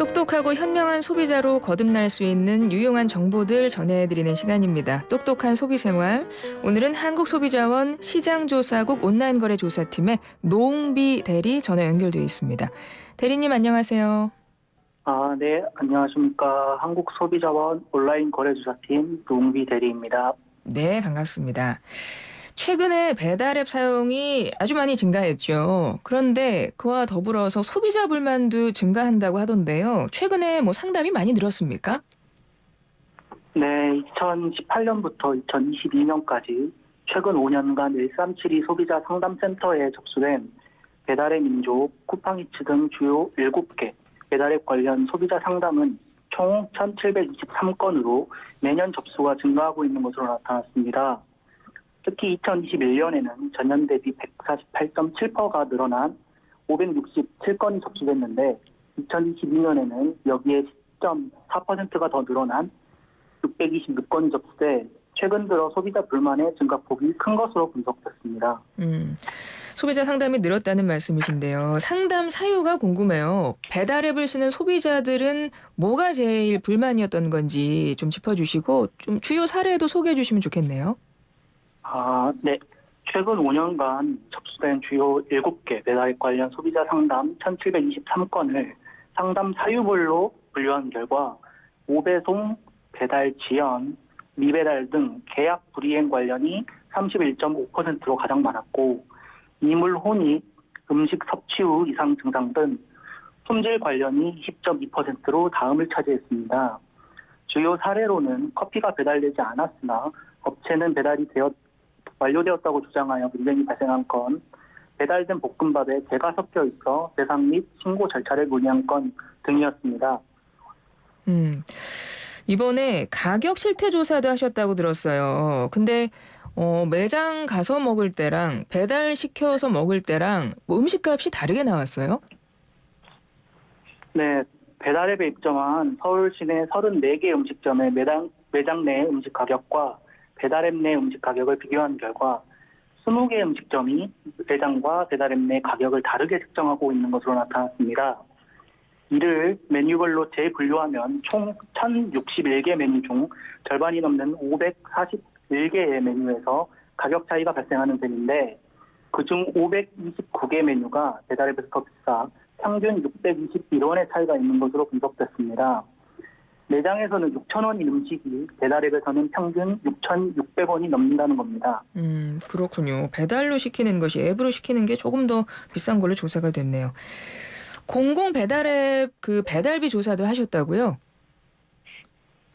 똑똑하고 현명한 소비자로 거듭날 수 있는 유용한 정보들 전해드리는 시간입니다. 똑똑한 소비생활. 오늘은 한국소비자원 시장조사국 온라인거래조사팀의 노웅비 대리 전화 연결되어 있습니다. 대리님 안녕하세요. 네, 안녕하십니까. 한국소비자원 온라인 거래조사팀 노웅비 대리입니다. 네, 반갑습니다. 최근에 배달앱 사용이 아주 많이 증가했죠. 그런데 그와 더불어서 소비자 불만도 증가한다고 하던데요. 최근에 상담이 많이 늘었습니까? 네, 2018년부터 2022년까지 최근 5년간 1372 소비자 상담센터에 접수된 배달의 민족, 쿠팡이츠 등 주요 7개 배달앱 관련 소비자 상담은 총 1723건으로 매년 접수가 증가하고 있는 것으로 나타났습니다. 특히 2021년에는 전년 대비 148.7%가 늘어난 567건이 접수됐는데 2022년에는 여기에 10.4%가 더 늘어난 626건이 접수돼 최근 들어 소비자 불만의 증가폭이 큰 것으로 분석됐습니다. 소비자 상담이 늘었다는 말씀이신데요. 상담 사유가 궁금해요. 배달앱을 쓰는 소비자들은 뭐가 제일 불만이었던 건지 좀 짚어주시고 좀 주요 사례도 소개해 주시면 좋겠네요. 네. 최근 5년간 접수된 주요 7개 배달앱 관련 소비자 상담 1723건을 상담 사유별로 분류한 결과 오배송, 배달 지연, 미배달 등 계약 불이행 관련이 31.5%로 가장 많았고 이물 혼입, 음식 섭취 후 이상 증상 등 품질 관련이 20.2%로 다음을 차지했습니다. 주요 사례로는 커피가 배달되지 않았으나 업체는 배달이 완료되었다고 주장하여 문제가 발생한 건, 배달된 볶음밥에 게가 섞여 있어 배상 및 신고 절차를 문의한 건 등이었습니다. 이번에 가격 실태 조사도 하셨다고 들었어요. 근데 매장 가서 먹을 때랑 배달시켜서 먹을 때랑 음식값이 다르게 나왔어요? 네, 배달앱에 입점한 서울 시내 34개 음식점의 매장 내 음식 가격과 배달앱 내 음식 가격을 비교한 결과 20개 음식점이 매장과 배달앱 내 가격을 다르게 책정하고 있는 것으로 나타났습니다. 이를 메뉴별로 재분류하면 총 1061개 메뉴 중 절반이 넘는 541개의 메뉴에서 가격 차이가 발생하는 셈인데 그중 529개 메뉴가 배달앱에서 더 비싸 평균 621원의 차이가 있는 것으로 분석됐습니다. 매장에서는 6,000원인 음식이 배달앱에서는 평균 6,600원이 넘는다는 겁니다. 그렇군요. 배달로 시키는 것이 앱으로 시키는 게 조금 더 비싼 걸로 조사가 됐네요. 공공 배달앱 배달비 조사도 하셨다고요?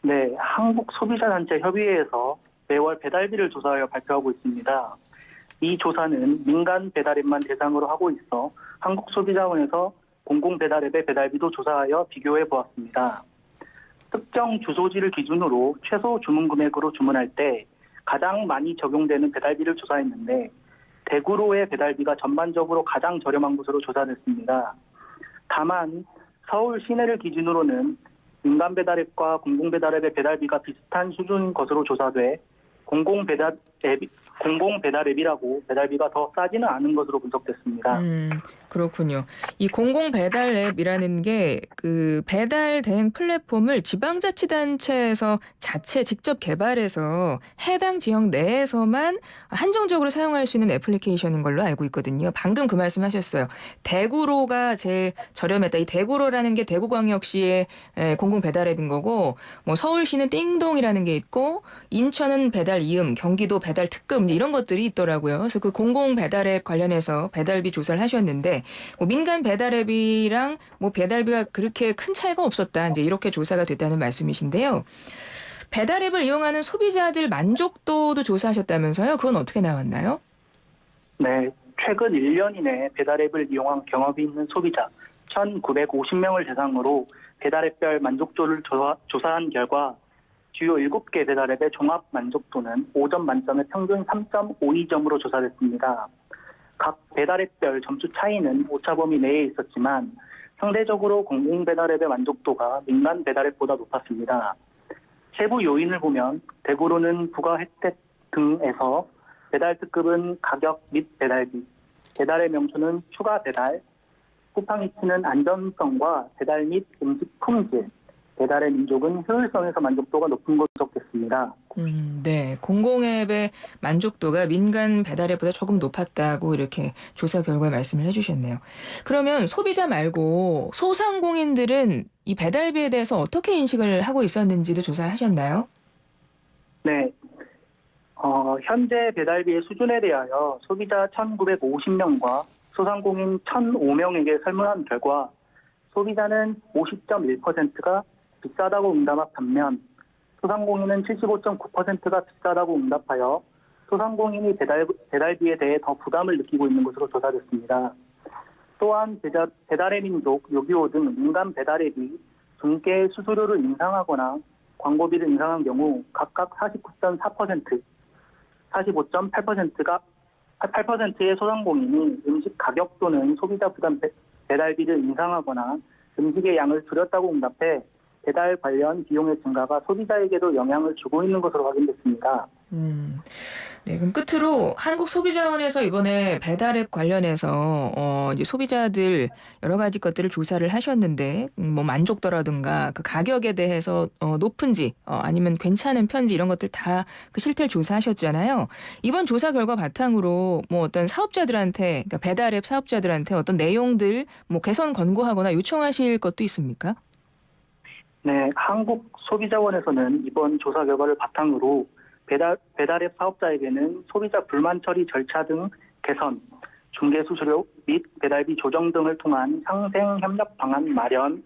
네, 한국소비자단체협의회에서 매월 배달비를 조사하여 발표하고 있습니다. 이 조사는 민간 배달앱만 대상으로 하고 있어 한국소비자원에서 공공 배달앱의 배달비도 조사하여 비교해 보았습니다. 특정 주소지를 기준으로 최소 주문 금액으로 주문할 때 가장 많이 적용되는 배달비를 조사했는데 대구로의 배달비가 전반적으로 가장 저렴한 것으로 조사됐습니다. 다만 서울 시내를 기준으로는 민간 배달앱과 공공 배달앱의 배달비가 비슷한 수준인 것으로 조사돼 공공 배달앱이라고 배달비가 더 싸지는 않은 것으로 분석됐습니다. 그렇군요. 이 공공 배달앱이라는 게 배달 대행 플랫폼을 지방자치단체에서 자체 직접 개발해서 해당 지역 내에서만 한정적으로 사용할 수 있는 애플리케이션인 걸로 알고 있거든요. 방금 그 말씀하셨어요. 대구로가 제일 저렴했다. 이 대구로라는 게 대구광역시의 공공 배달앱인 거고, 서울시는 띵동이라는 게 있고, 인천은 배달 이음, 경기도 배달 특급 이런 것들이 있더라고요. 그래서 그 공공 배달앱 관련해서 배달비 조사를 하셨는데 민간 배달앱이랑 배달비가 그렇게 큰 차이가 없었다. 이제 이렇게 조사가 됐다는 말씀이신데요. 배달앱을 이용하는 소비자들 만족도도 조사하셨다면서요? 그건 어떻게 나왔나요? 네, 최근 1년 이내 배달앱을 이용한 경험이 있는 소비자 1,950명을 대상으로 배달앱별 만족도를 조사한 결과 주요 7개 배달앱의 종합 만족도는 5점 만점에 평균 3.52점으로 조사됐습니다. 각 배달앱별 점수 차이는 오차범위 내에 있었지만 상대적으로 공공 배달앱의 만족도가 민간 배달앱보다 높았습니다. 세부 요인을 보면 대구로는 부가 혜택 등에서 배달 특급은 가격 및 배달비, 배달의 명수는 추가 배달, 쿠팡이츠는 안전성과 배달 및 음식 품질, 배달의 민족은 효율성에서 만족도가 높은 것으로 지적됐습니다. 네. 공공앱의 만족도가 민간 배달앱보다 조금 높았다고 이렇게 조사 결과 말씀을 해주셨네요. 그러면 소비자 말고 소상공인들은 이 배달비에 대해서 어떻게 인식을 하고 있었는지도 조사를 하셨나요? 네, 현재 배달비의 수준에 대하여 소비자 1,950명과 소상공인 1,005명에게 설문한 결과 소비자는 50.1%가 비싸다고 응답한 반면 소상공인은 75.9%가 비싸다고 응답하여 소상공인이 배달비에 대해 더 부담을 느끼고 있는 것으로 조사됐습니다. 또한 배달의 민족, 요기요 등 민간 배달앱이 중개 수수료를 인상하거나 광고비를 인상한 경우 각각 49.4%, 8%의 소상공인이 음식 가격 또는 소비자 부담 배달비를 인상하거나 음식의 양을 줄였다고 응답해 배달 관련 비용의 증가가 소비자에게도 영향을 주고 있는 것으로 확인됐습니다. 네, 그럼 끝으로 한국소비자원에서 이번에 배달앱 관련해서 이제 소비자들 여러 가지 것들을 조사를 하셨는데 뭐 만족도라든가 그 가격에 대해서 높은지 아니면 괜찮은 편지 이런 것들 다 그 실태를 조사하셨잖아요. 이번 조사 결과 바탕으로 뭐 어떤 사업자들한테 그러니까 배달앱 사업자들한테 어떤 내용들 뭐 개선 권고하거나 요청하실 것도 있습니까? 네, 한국소비자원에서는 이번 조사 결과를 바탕으로 배달앱 사업자에게는 소비자 불만 처리 절차 등 개선, 중개 수수료 및 배달비 조정 등을 통한 상생 협력 방안 마련,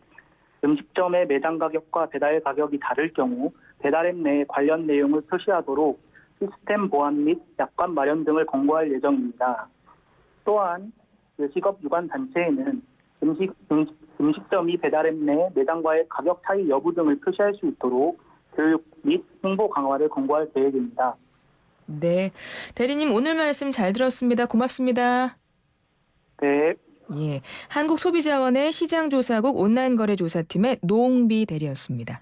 음식점의 매장 가격과 배달 가격이 다를 경우 배달앱 내 관련 내용을 표시하도록 시스템 보안 및 약관 마련 등을 권고할 예정입니다. 또한 요식업 유관 단체에는 음식점이 배달앱 내 매장과의 가격 차이 여부 등을 표시할 수 있도록 교육 및 홍보 강화를 권고할 계획입니다. 네, 대리님 오늘 말씀 잘 들었습니다. 고맙습니다. 네. 예, 한국소비자원의 시장조사국 온라인거래조사팀의 노홍비 대리였습니다.